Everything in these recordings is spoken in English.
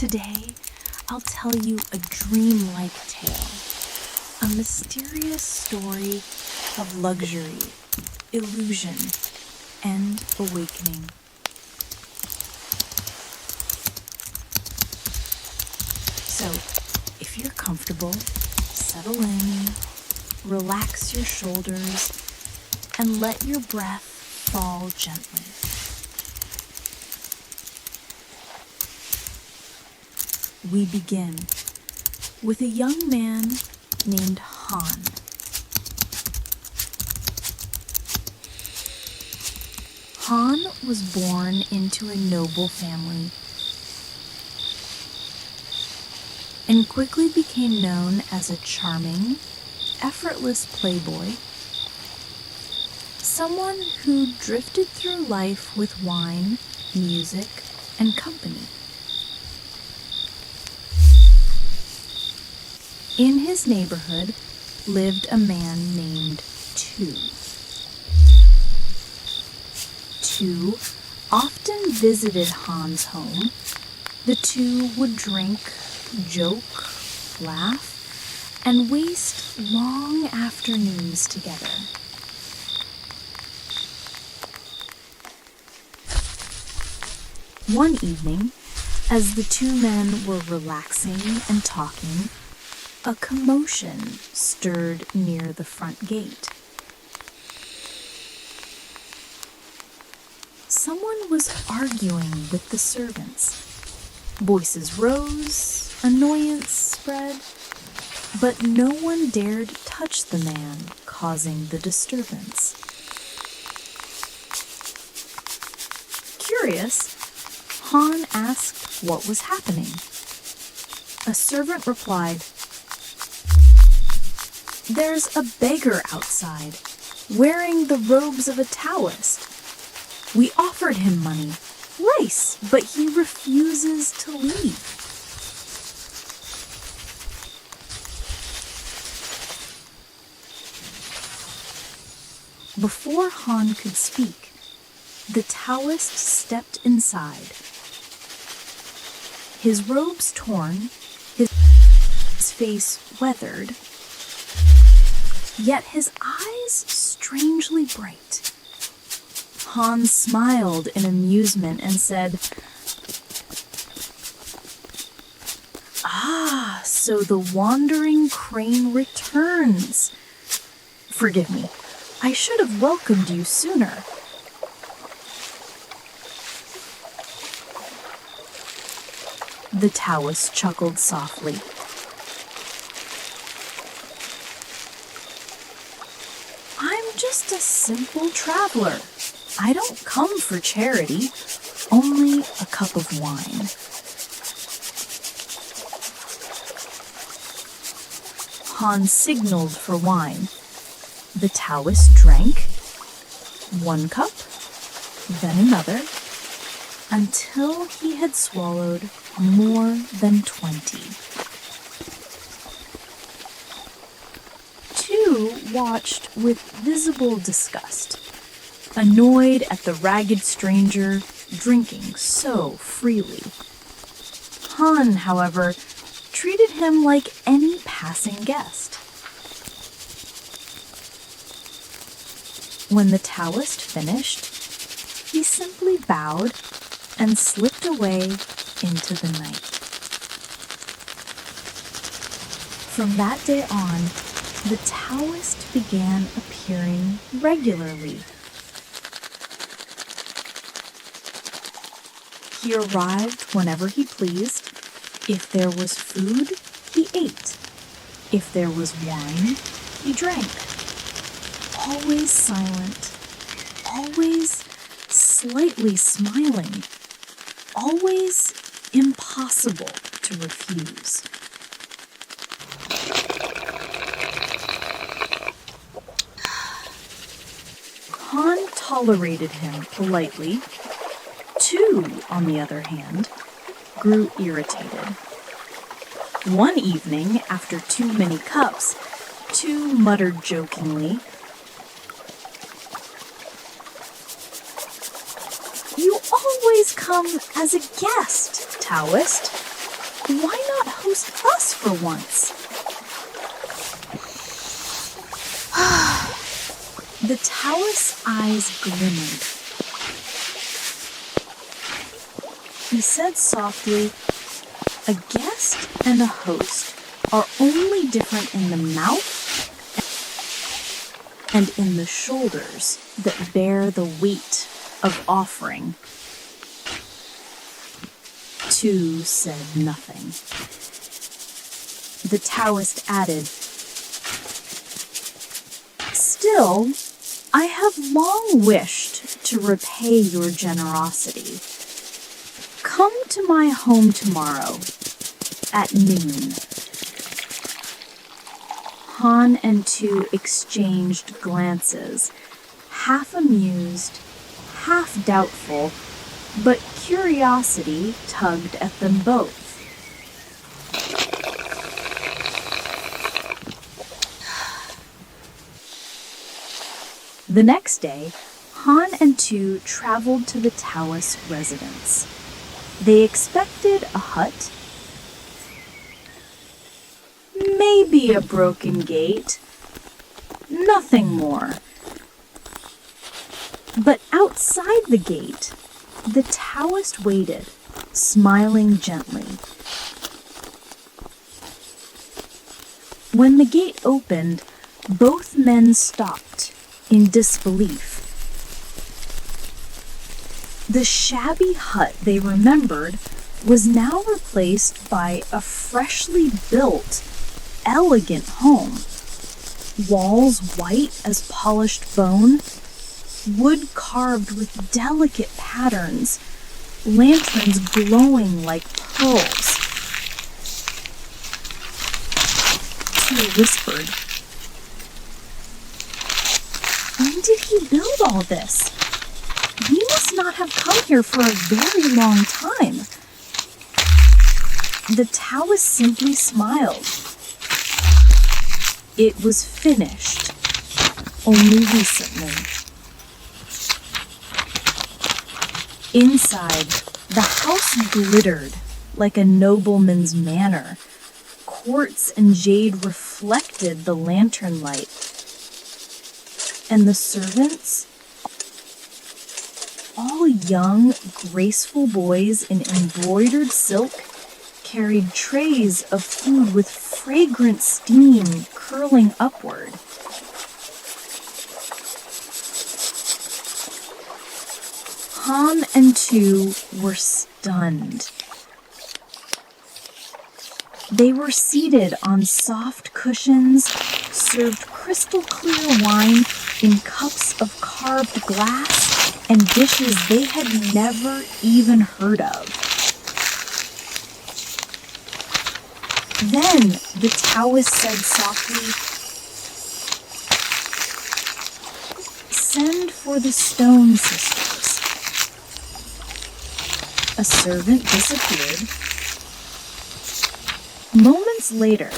Today, I'll tell you a dreamlike tale, a mysterious story of luxury, illusion, and awakening. So, if you're comfortable, settle in, relax your shoulders, and let your breath fall gently. We begin with a young man named Han. Han was born into a noble family and quickly became known as a charming, effortless playboy, someone who drifted through life with wine, music, and company. In his neighborhood lived a man named Tu. Tu often visited Han's home. The two would drink, joke, laugh, and waste long afternoons together. One evening, as the two men were relaxing and talking, a commotion stirred near the front gate. Someone was arguing with the servants. Voices rose, annoyance spread, but no one dared touch the man causing the disturbance. Curious, Han asked what was happening. A servant replied, "There's a beggar outside, wearing the robes of a Taoist. We offered him money, rice, but he refuses to leave." Before Han could speak, the Taoist stepped inside. His robes torn, his face weathered, yet his eyes strangely bright. Han smiled in amusement and said, "Ah, so the wandering crane returns. Forgive me, I should have welcomed you sooner." The Taoist chuckled softly. "I'm just a simple traveler. I don't come for charity, only a cup of wine." Han signaled for wine. The Taoist drank, one cup, then another, until he had swallowed more than 20. Tu watched with visible disgust, annoyed at the ragged stranger drinking so freely. Han, however, treated him like any passing guest. When the Taoist finished, he simply bowed and slipped away into the night. From that day on, the Taoist began appearing regularly. He arrived whenever he pleased. If there was food, he ate. If there was wine, he drank. Always silent, always slightly smiling, always impossible to refuse. Han tolerated him politely. Tu, on the other hand, grew irritated. One evening, after too many cups, Tu muttered jokingly, "You always come as a guest, Taoist. Why not host us for once? The Taoist's eyes glimmered. He said softly, "A guest and a host are only different in the mouth and in the shoulders that bear the weight of offering." Tu said nothing. The Taoist added, "Still, I have long wished to repay your generosity. Come to my home tomorrow at noon." Han and Tu exchanged glances, half amused, half doubtful, but curiosity tugged at them both. The next day, Han and Tu traveled to the Taoist residence. They expected a hut, maybe a broken gate, nothing more. But outside the gate, the Taoist waited, smiling gently. When the gate opened, both men stopped in disbelief. The shabby hut they remembered was now replaced by a freshly built, elegant home. Walls white as polished bone, wood carved with delicate patterns, lanterns glowing like pearls. He whispered, "When did he build all this? He must not have come here for a very long time." The Taoist simply smiled. It was finished only recently. Inside, the house glittered like a nobleman's manor. Quartz and jade reflected the lantern light. And the servants, all young, graceful boys in embroidered silk, carried trays of food with fragrant steam curling upward. Han and Tu were stunned. They were seated on soft cushions, served crystal clear wine in cups of carved glass, and dishes they had never even heard of. Then the Taoist said softly, "Send for the Stone Sisters." A servant disappeared. Moments later,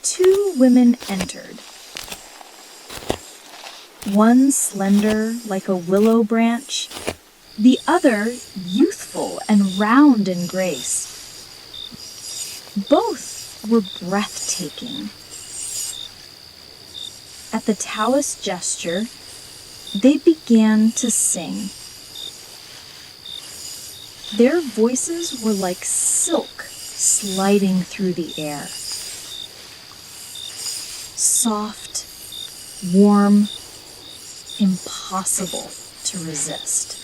two women entered. One slender like a willow branch, the other youthful and round in grace. Both were breathtaking. At the Taoist gesture, they began to sing. Their voices were like silk sliding through the air. Soft, warm, impossible to resist.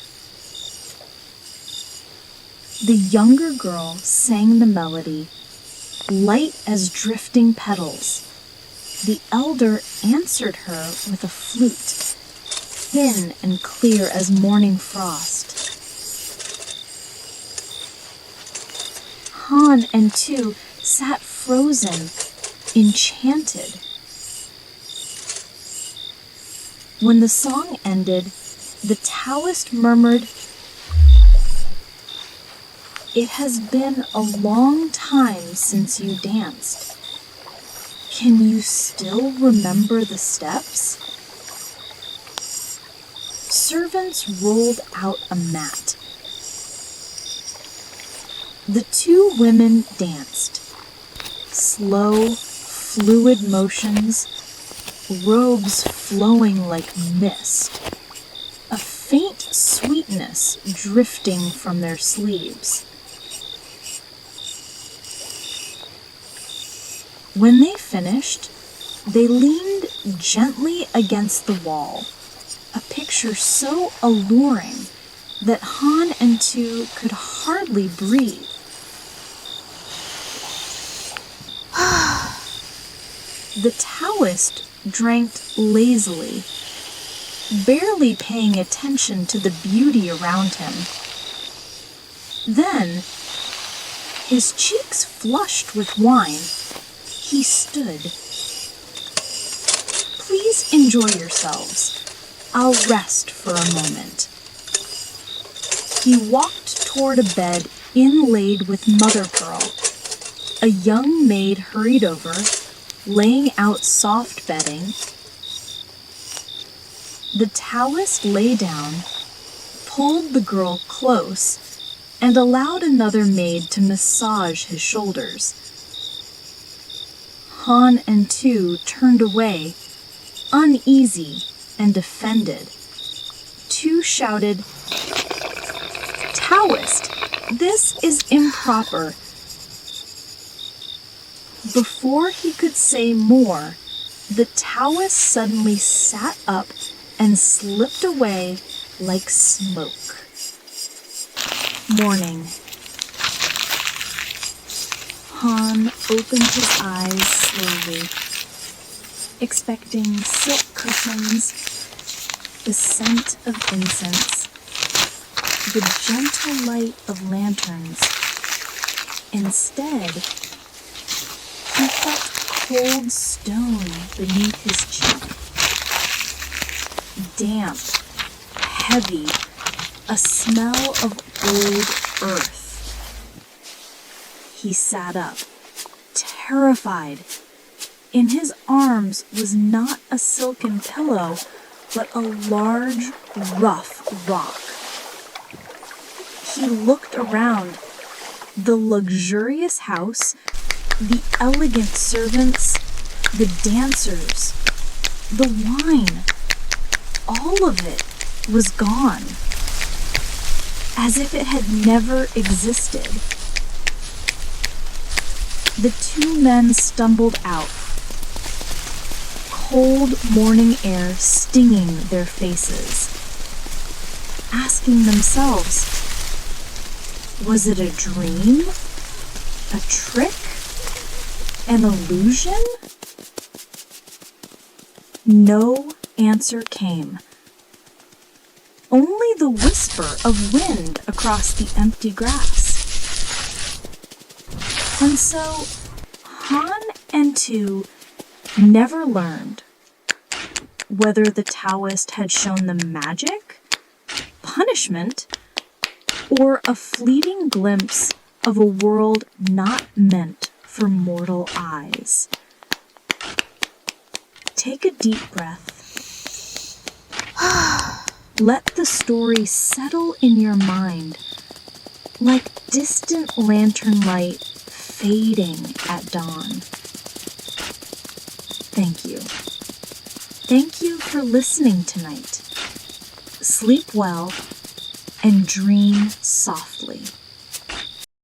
The younger girl sang the melody, light as drifting petals. The elder answered her with a flute, thin and clear as morning frost. Han and Tu sat frozen, enchanted. When the song ended, the Taoist murmured, "It has been a long time since you danced. Can you still remember the steps?" Servants rolled out a mat. The two women danced. Slow, fluid motions, robes flowing like mist, a faint sweetness drifting from their sleeves. When they finished, they leaned gently against the wall, a picture so alluring that Han and Tu could hardly breathe. The Taoist drank lazily, barely paying attention to the beauty around him. Then, his cheeks flushed with wine, he stood. Please enjoy yourselves. I'll rest for a moment. He walked toward a bed inlaid with mother pearl. A young maid hurried over, laying out soft bedding. The Taoist lay down, pulled the girl close, and allowed another maid to massage his shoulders. Han and Tu turned away, uneasy and offended. Tu shouted, "Taoist, this is improper." Before he could say more, the Taoist suddenly sat up and slipped away like smoke. Morning. Han opened his eyes slowly, expecting silk cushions, the scent of incense, the gentle light of lanterns. Instead, he felt cold stone beneath his cheek. Damp, heavy, a smell of old earth. He sat up, terrified. In his arms was not a silken pillow, but a large, rough rock. He looked around. The luxurious house, the elegant servants, the dancers, the wine, all of it was gone, as if it had never existed. The two men stumbled out, cold morning air stinging their faces, asking themselves, was it a dream? A trick? An illusion? No answer came. Only the whisper of wind across the empty grass. And so, Han and Tu never learned whether the Taoist had shown them magic, punishment, or a fleeting glimpse of a world not meant for mortal eyes. Take a deep breath. Let the story settle in your mind like distant lantern light fading at dawn. Thank you. Thank you for listening tonight. Sleep well and dream softly.